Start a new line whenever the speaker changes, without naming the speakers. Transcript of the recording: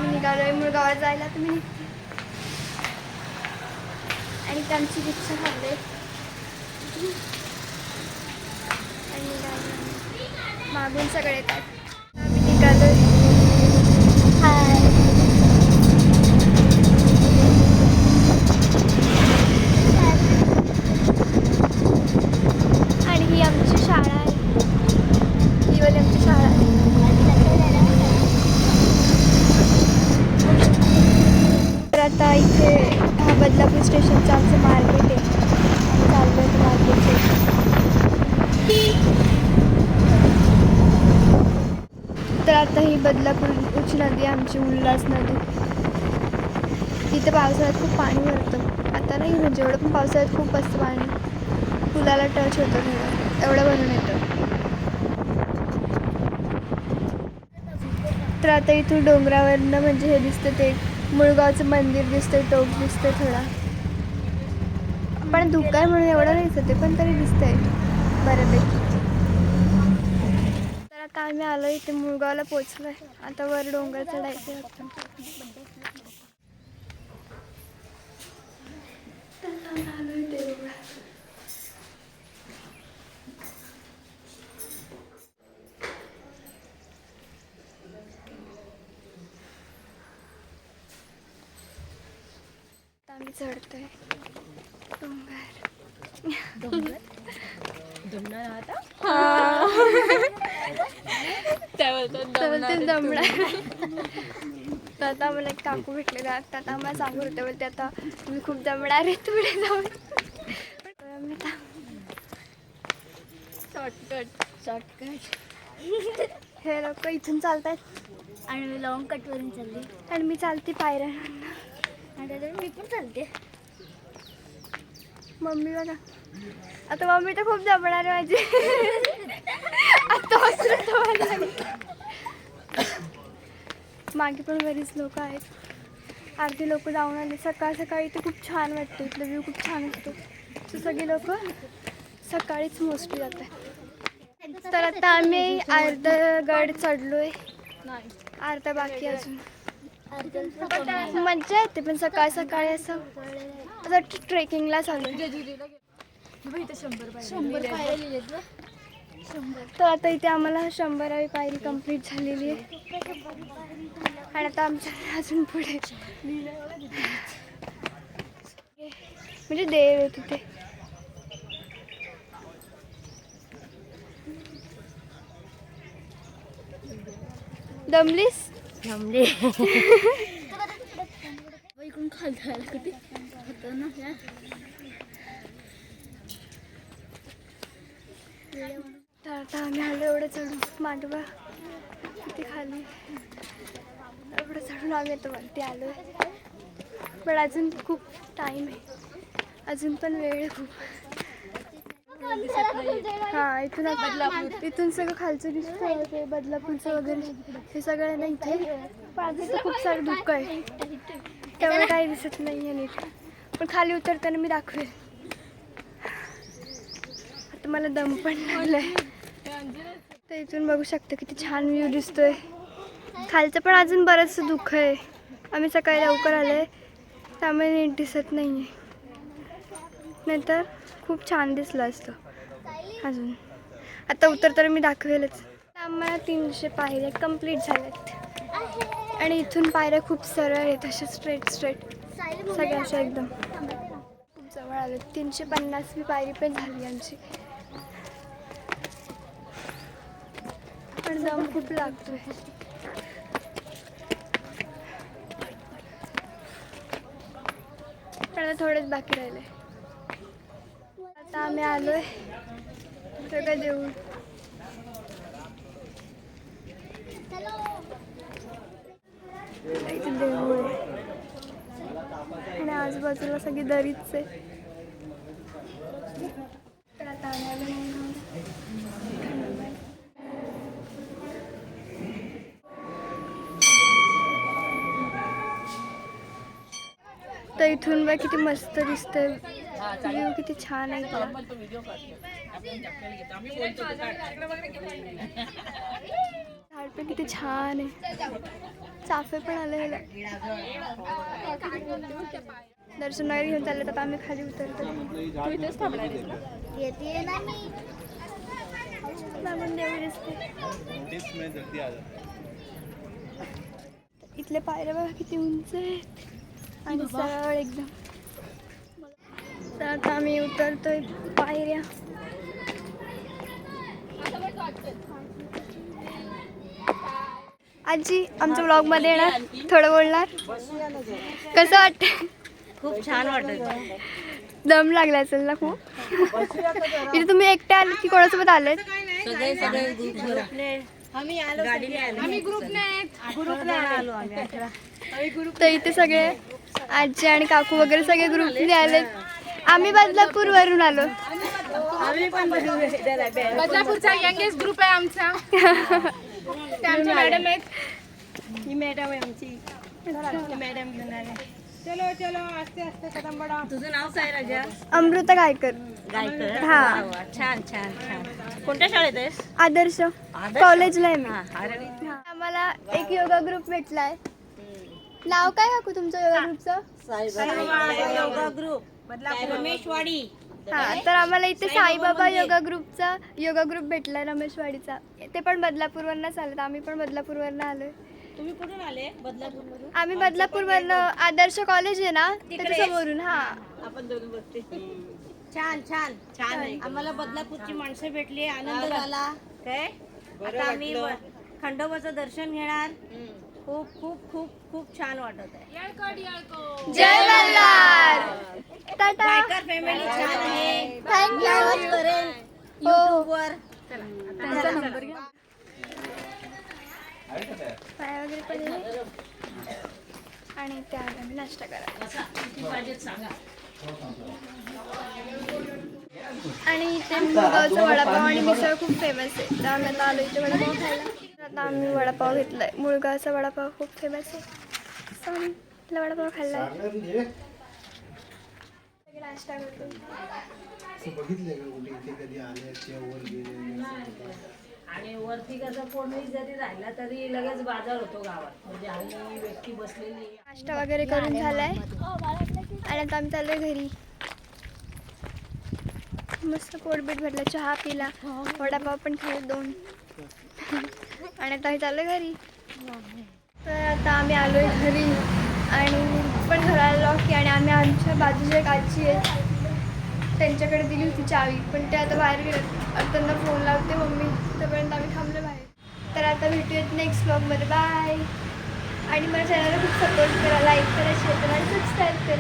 आम्ही निघालोय मुळगावात जायला. तुम्ही निघते आणि त्यांची रिक्षा थांबले आणि निघालो. मागून सगळे येतात. आम्ही निघालोय. हाय. आणि ही आमची शाळा आहे. ही वाली आमची शाळा आहे. तर आता इथे हा बदलापूर स्टेशनचं आमचं मार्केट आहे. चाललं आहे मार्केटचं. तर आता ही बदलापूरची नदी आमची उल्हास नदी. तिथे पावसाळ्यात खूप पाणी भरतं. आता नाही म्हणजे एवढं पण पावसाळ्यात खूप असतं पाणी. पुलाला टच होतं थोडं एवढं भरून येतं. तर आता इथून डोंगरावरनं म्हणजे हे दिसतं ते मुळगावचं मंदिर दिसतंय. टोक दिसतंय थोडा. पण धुकं आहे म्हणून एवढं नाही दिसत आहे पण तरी दिसतंय बऱ्यापैकी. तर आता आम्ही आलो इथे मुळगावला पोचलोय. आता वर डोंगर चढायचं वाटतं. आलो इथे डोंगर. आम्ही चढतोय डोंगर. तर आता मला एक काकू भेटलेले आता आम्हाला सांगू होते बोलते आता तुम्ही खूप दमणार आहे पुढे जाऊन. शॉर्टकट हे लोक इथून चालतात आणि मी लॉंग कटवरून चालली आणि मी चालते पायऱ्यांना. आणि मी पण चालते. मम्मी बघा आता मम्मी तर खूप दमणार आहे माझी. आता मागे पण बरीच लोक आहेत. अर्धी लोक जाऊन आले. सकाळ सकाळी तर खूप छान वाटतं. इथलं व्ह्यू खूप छान असतो. तर सगळी लोक सकाळीच मोस्टली जातात. तर आता आम्ही अर्धा गड चढलोय. अर्धा बाकी अजून. मज्जा येते पण सकाळ सकाळी असं ट्रेकिंगला चालू. तर आता इथे आम्हाला 100वी पायरी कंप्लीट झालेली आहे आणि आता आमच्या अजून पुढे म्हणजे देव आहे तिथे. दमलीस? दमली. इकडून खाली किती खतरनाक. तर आता आम्ही आलो एवढं चढून मांडवा किती खाली एवढं चढून आम्ही आता वरती आलो आहे. पण अजून खूप टाईम आहे. अजून पण वेळ आहे खूप. हां इथून बदलापूर इथून सगळं खालचं दिसतं ते बदलापूरचं वगैरे हे सगळं नाही इथे. पण इथं खूप सारं धुकं आहे त्यामुळे काही दिसत नाही आहे नीट. पण खाली उतरताना मी दाखवेल. आता मला दम पण लागलाय. तर इथून बघू शकता किती छान व्ह्यू दिसतोय. खालचं पण अजून बरंचसं धुकं आहे. आम्ही सकाळी लवकर आलोय त्यामुळे नीट दिसत नाही आहे. नाहीतर खूप छान दिसलं असतं अजून. आता उतरताना मी दाखवेलच. आम्हाला 300 पायऱ्या कंप्लीट झाल्यात आणि इथून पायऱ्या खूप सरळ आहेत अशा स्ट्रेट सगळ्या अशा एकदम. खूप जवळ आलो. 350वी पायरी पण झाली आमची. पण दम खूप लागतोय. पण थोडंच बाकी राहिले. आता आम्ही आलोय सगळं देऊन. इथे देऊळ आहे आणि आजूबाजूला सगळी दरीच आहे. तर आता आम्ही तर इथून बघ किती मस्त दिसतंय. व्ह्यू किती छान आहे. झाड पण किती छान आहे. चाफे पण आले ह्याला. दर्शन वगैरे घेऊन चालले आता आम्ही खाली उतरतो.
तू इथेच थांबणार आहेस ना?
येते ना मी.
मागून देवी दिसते. इथले पायऱ्या बघा किती उंच आहेत आणि सरळ एकदम. तर आता आम्ही उतरतोय पायऱ्या. आजी आमच्या ब्लॉग मध्ये येणार, थोडं बोलणार. कसं वाटतं?
खूप छान वाटत.
दम लागला असेल ना खूप. इथे तुम्ही एकटे आले की कोणासोबत आलेत?
सगळे सगळे आम्ही ग्रुपने आलो आम्ही.
तर इथे सगळे आजी आणि काकू वगैरे सगळे ग्रुपने आलेत. आम्ही बदलापूर वरून आलो.
आम्ही पण
बदलापूरचा यंगेस्ट ग्रुप आहे आमचा. ते आमचे मॅडम आहेत.
ही मॅडम आहे आमची. मॅडम घेऊन आले.
चलो चलो आस्ते आस्ते कदम बढ़ाओ.
तुझं नाव काय राजा?
अमृता गायकर.
गायकर.
हा.
छान छान छान. कोणत्या शाळेत आहेस?
आदर्श कॉलेजला आहे मी.
अरे
आम्हाला एक योगा ग्रुप भेटलाय. नाव काय काकू तुमचं योगा ग्रुपचं?
योगा ग्रुप रमेशवाडी.
हा, तर आम्हाला इथे साईबाबा योगा ग्रुप भेटलाय रमेशवाडीचा. ते पण बदलापूरवरनं चालत. आम्ही पण बदलापूरवरनं आलोय.
तुम्ही कुठून आले? बदलापूर मधून.
आम्ही बदलापूरवरनं आदर्श कॉलेज आहे ना त्याच्या समोरून. हा
आपण दोघं बघते. छान छान छान आहे. आम्हाला बदलापूरची माणसं भेटली, आनंद झाला. काय आता आम्ही खंडोबाचं दर्शन घेणार. खूप खूप खूप खूप छान वाटत आहे.
जय मल्हार. टाटा.
गायकर फॅमिली छान आहे.
थँक्यू.
करेन
हो.
युट्यूबवर.
त्यांचा नंबर घ्या. पाय वगैरे पडले आणि त्या आम्ही नाश्ता करा. आणि इथे मुळगावचा वडापाव आणि मिसळ खूप फेमस आहे. तर आम्ही आता आलो इथे वडापाव खायला. आता आम्ही वडापाव घेतलाय. मुळगावचा वडापाव खूप फेमस आहे. So, आम्ही इथला वडापाव खाल्लाय. नाश्ता करतो.
बघितले का कुठे इथे कधी आले वर गेले?
आणि वरती कसं कोणी जरी राहिला तरी लगेच बाजार होतो गावात. म्हणजे आणि व्यक्ती बसलेली.
नाश्ता वगैरे करून झालाय आणि आता आम्ही चाललोय घरी. मस्त पोटबीट भरलं, चहा पिला, वडापाव पण खाल्ले 2 आणि आता आम्ही चाललोय घरी. तर आता आम्ही आलोय घरी आणि पण घराला लॉक की. आणि आम्ही आमच्या बाजूच्या एक आजी आहे त्यांच्याकडे दिली होती चावी, पण ते आता बाहेर गेलेत. आता त्यांना फोन लावते मम्मी, तोपर्यंत आम्ही थांबलो बाहेर. तर आता भेटूयात नेक्स्ट ब्लॉगमध्ये. बाय. आणि माझ्या चॅनलला खूप सपोर्ट करा, लाईक करा, शेअर करा आणि सबस्क्राईब करा.